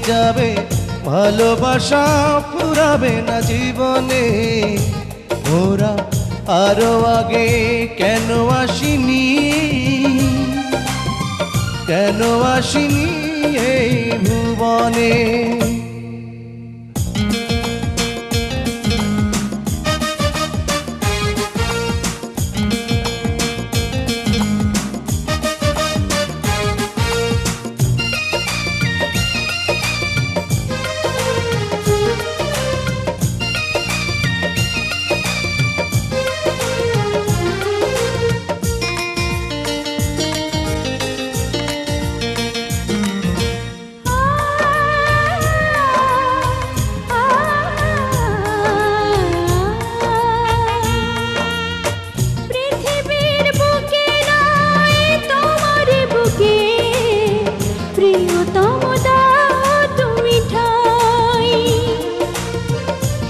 যাবে, ভালোবাসা ফুরাবে না জীবনে। ওরা আরো আগে কেন আসিনি, কেন আসিনি এই ভুবনে।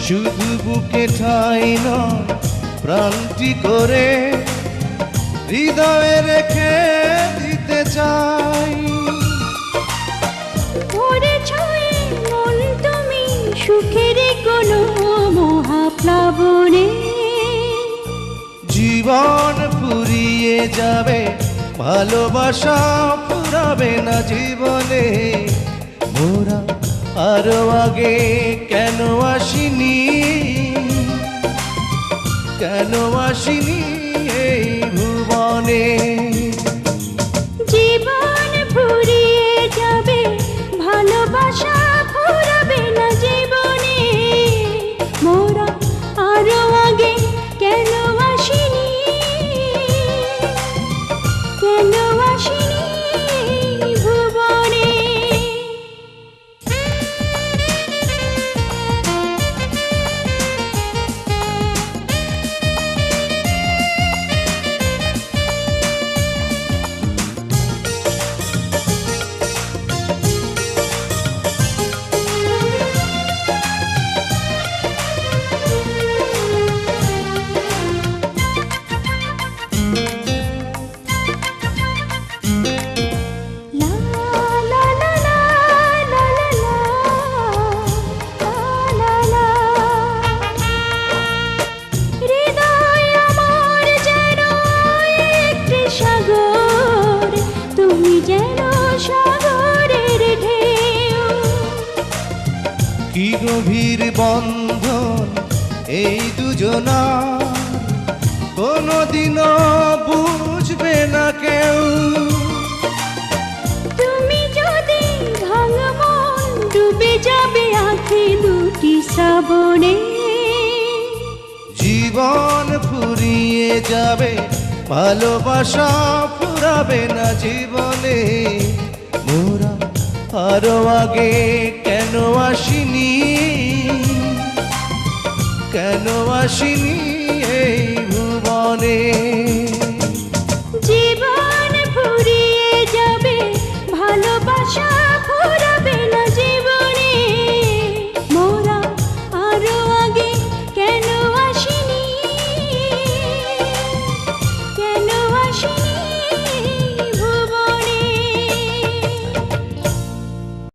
শুধু বুকে ঠাই নয়, প্রাণটি করে হৃদয়ে রেখে দিতে চাই। তুমি সুখের কোনো মহাপ্লাবনে, জীবন ফুরিয়ে যাবে, ভালোবাসা ফুরাবে না জীবনে। মোরা আরো আগে কেন আসিনি, কেন আসিনি এই ভুবনে। জীবন ফুরিয়ে যাবে, ভালোবাসা ফুরাবে না জীবনে। মোরা আরো আগে কেন আসিনি, কেন আসিনি ভুবনে। কি গভীর বন্ধন এই দুজনার, কোনদিনও বুঝবে না কেউ। তুমি যদি ভাঙা মন, ডুবে যাবে আঁখি দুটি শ্রাবণে। জীবন ফুরিয়ে যাবে, ভালোবাসা ফুরাবে না জীবনে। মোরা আরো আগে কেন আসিনি, কেন আসিনি এই